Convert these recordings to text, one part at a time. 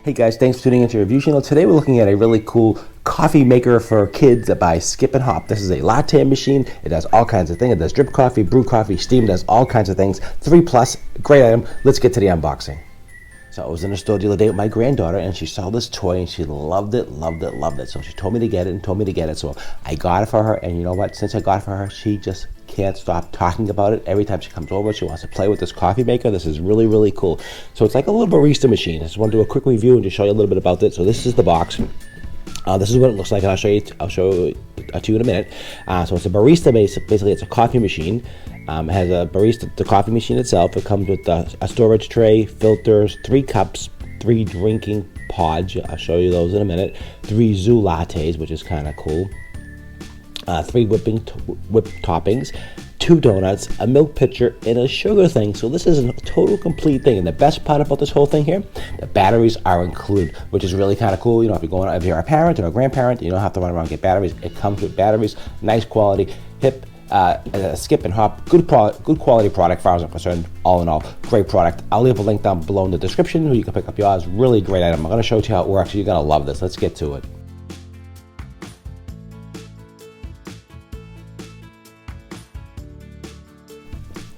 Hey guys, thanks for tuning into your review channel. Today we're looking at a really cool coffee maker for kids by Skip and Hop. This is a latte machine. It does all kinds of things. It does drip coffee, brew coffee, steam, does all kinds of things. 3+, great item. Let's get to the unboxing. So I was in the store the other day with my granddaughter and she saw this toy and she loved it. So she told me to get it So I got it for her, and you know what? Since I got it for her, she just can't stop talking about it. Every time she comes over, she wants to play with this coffee maker. This is really, really cool. So it's like a little barista machine. I just want to do a quick review and just show you a little bit about it. So this is the box. This is what it looks like, and I'll show you to you in a minute. So it's a barista basically it's a coffee machine. It has a barista, the coffee machine itself. It comes with a storage tray, filters, 3 cups, 3 drinking pods. I'll show you those in a minute. 3 zoo lattes, which is kind of cool. 3 whipped toppings, 2 donuts, a milk pitcher, and a sugar thing. So this is a total complete thing. And the best part about this whole thing here, the batteries are included, which is really kind of cool. You know, if you're a parent or a grandparent, you don't have to run around and get batteries. It comes with batteries, nice quality, hip, Skip and Hop, good quality product, as far as I'm concerned. All in all, great product. I'll leave a link down below in the description where you can pick up yours. Really great item. I'm going to show you how it works. You're going to love this. Let's get to it.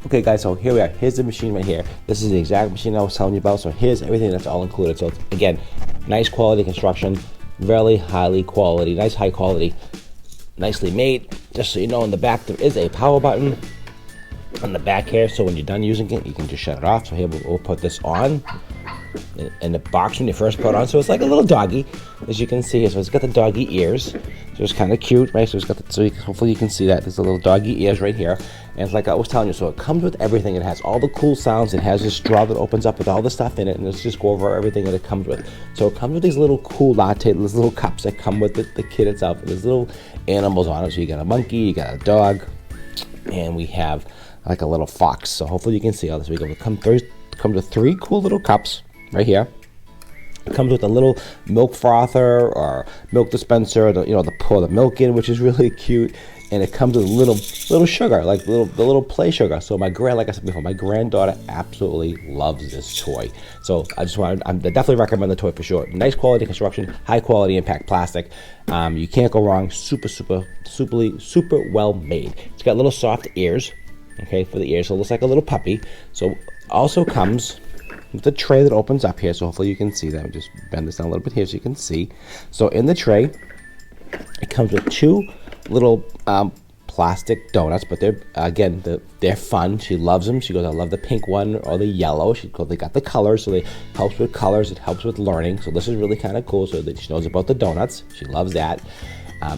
Okay guys, so here we are. Here's the machine right here. This is the exact machine I was telling you about. So here's everything that's all included. So again, nice quality construction, really high quality, nicely made. Just so you know, in the back there is a power button on the back here. So when you're done using it, you can just shut it off. So here we'll put this on in the box when you first put it on. So it's like a little doggy, as you can see here. So it's got the doggy ears. So it's kind of cute, right? So it's got hopefully you can see that there's a little doggy ears right here. And it's like I was telling you, so it comes with everything. It has all the cool sounds. It has this straw that opens up with all the stuff in it, and let's just go over everything that it comes with. So it comes with these little cool latte, these little cups that come with the kit itself. And there's little animals on it. So you got a monkey, you got a dog, and we have like a little fox. So hopefully you can see all this. It comes with 3 cool little cups right here. It comes with a little milk frother or milk dispenser, to pour the milk in, which is really cute. And it comes with a little sugar, like the little play sugar. So like I said before, my granddaughter absolutely loves this toy. So I definitely recommend the toy for sure. Nice quality construction, high quality impact plastic. You can't go wrong. Super well made. It's got little soft ears, okay, for the ears. So it looks like a little puppy. So also comes with a tray that opens up here. So hopefully you can see that. Just bend this down a little bit here so you can see. So in the tray, it comes with 2 little plastic donuts, but they're fun. She loves them. She goes, I love the pink one or the yellow. They got the colors, so it helps with colors. It helps with learning. So this is really kind of cool. So that she knows about the donuts. She loves that.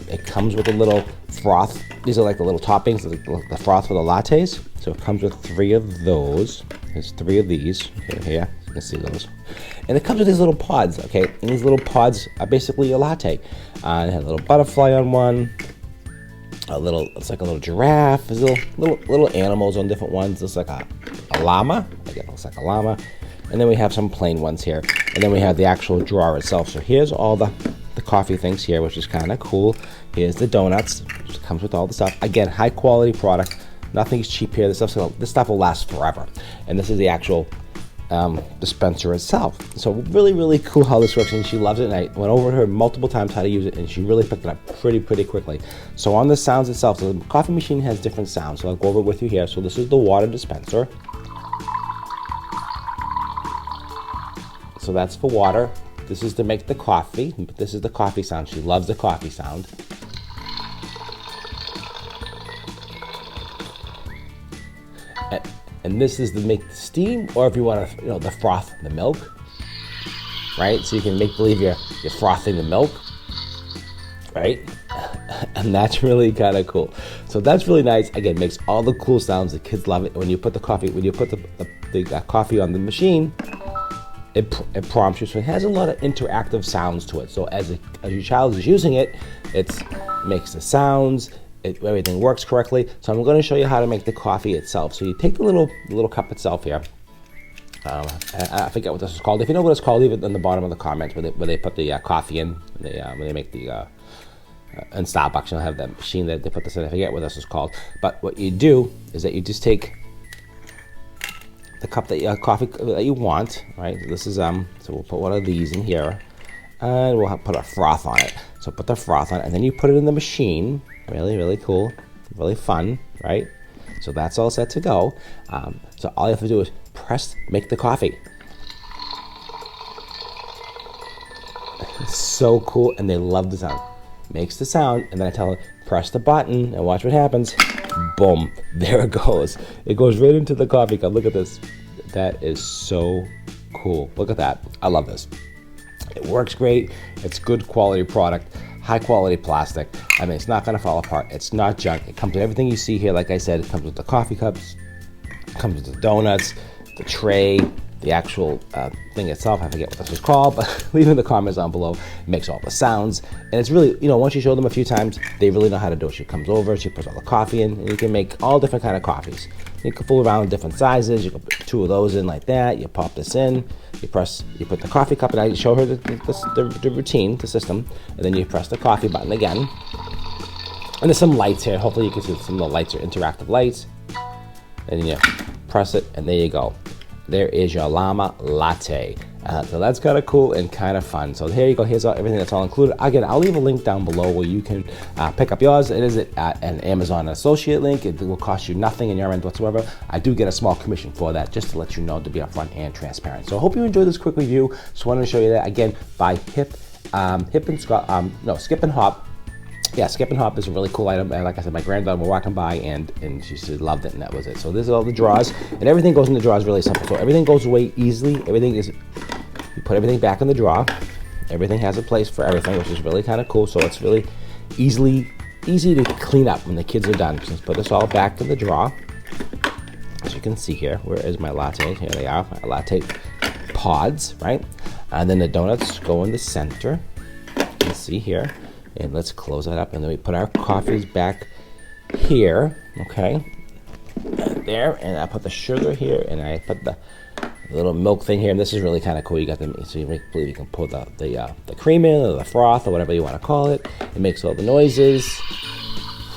It comes with a little froth. These are like the little toppings, the froth for the lattes. So it comes with 3 of those. There's 3 of these. Okay, here you can see those. And it comes with these little pods. Okay, and these little pods are basically a latte. It had a little butterfly on one. It's like a little giraffe. There's little animals on different ones. It's like a llama. Again, it looks like a llama. And then we have some plain ones here. And then we have the actual drawer itself. So here's all the coffee things here, which is kind of cool. Here's the donuts, which comes with all the stuff. Again, high quality product. Nothing's cheap here. This stuff will last forever. And this is the actual dispenser itself. So really cool how this works, and she loves it. And I went over to her multiple times how to use it, and she really picked it up pretty quickly. So on the sounds itself, so the coffee machine has different sounds. So I'll go over it with you here. So this is the water dispenser. So that's for water. This is to make the coffee. This is the coffee sound. She loves the coffee sound. And this is to make the steam, or if you want to, the froth the milk, right? So you can make believe you're frothing the milk, right? And that's really kind of cool. So that's really nice. Again, makes all the cool sounds. The kids love it. When you put the coffee coffee on the machine, it prompts you. So it has a lot of interactive sounds to it. So as your child is using it, it makes the sounds. Everything works correctly. So I'm going to show you how to make the coffee itself. So you take the little cup itself here. I forget what this is called. If you know what it's called, leave it in the bottom of the comments where they put the coffee in. When they make the in Starbucks, you'll have that machine that they put this in. I forget what this is called. But what you do is that you just take the cup that coffee that you want, right? This is so we'll put one of these in here, and we'll put a froth on it. So put the froth on it, and then you put it in the machine. Really, really cool, really fun, right? So that's all set to go. So all you have to do is press, make the coffee. It's so cool, and they love the sound. Makes the sound, and then I tell them, press the button, and watch what happens. Boom, there it goes. It goes right into the coffee cup. Look at this. That is so cool. Look at that. I love this. It works great. It's good quality product, high quality plastic. I mean, it's not gonna fall apart. It's not junk. It comes with everything you see here. Like I said, it comes with the coffee cups, it comes with the donuts, the tray, the actual thing itself. I forget what this is called, but leave in the comments down below. It makes all the sounds, and it's really, once you show them a few times, they really know how to do it. She comes over, she puts all the coffee in, and you can make all different kind of coffees. You can fool around with different sizes. You can put 2 of those in like that. You pop this in, you put the coffee cup, and I show her the routine, the system, and then you press the coffee button again. And there's some lights here. Hopefully you can see some of the lights are interactive lights. And then you press it, and there you go. There is your llama latte. So that's kind of cool and kind of fun. So here you go. Here's everything that's all included. Again, I'll leave a link down below where you can pick up yours. It is an Amazon associate link. It will cost you nothing in your end whatsoever. I do get a small commission for that, just to let you know, to be upfront and transparent. So I hope you enjoyed this quick review. Just wanted to show you that again by Skip and Hop. Yeah, Skip and Hop is a really cool item, and like I said, my granddaughter was walking by and she said loved it, and that was it. So this is all the drawers, and everything goes in the drawers really simple. So everything goes away easily. Everything is, you put everything back in the drawer. Everything has a place for everything, which is really kind of cool. So it's really easy to clean up when the kids are done. Just put this all back in the drawer. As you can see here, where is my latte? Here they are, my latte pods, right? And then the donuts go in the center. You can see here. And let's close that up, and then we put our coffees back here, okay? There, and I put the sugar here, and I put the little milk thing here, and this is really kind of cool. You got them, so you believe you can put the cream in, or the froth, or whatever you want to call it. It makes all the noises.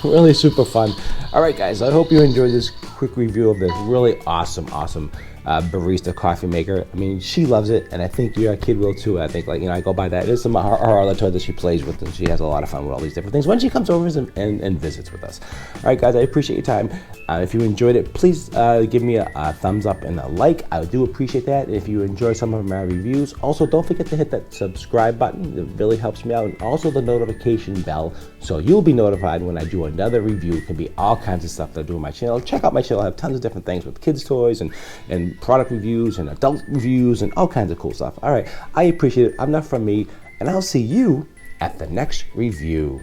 Really super fun. All right, guys, I hope you enjoyed this quick review of this really awesome barista coffee maker. I mean, she loves it, and I think your kid will too. I think, I go by that. There's some her other toys that she plays with, and she has a lot of fun with all these different things when she comes over and visits with us. All right, guys, I appreciate your time. If you enjoyed it, please give me a thumbs up and a like. I do appreciate that. If you enjoy some of my reviews, also don't forget to hit that subscribe button. It really helps me out, and also the notification bell, so you'll be notified when I do another review. It can be all kinds of stuff that I do on my channel. Check out my channel. I have tons of different things with kids' toys and product reviews and adult reviews and all kinds of cool stuff. All right, I appreciate it. Enough from me, and I'll see you at the next review.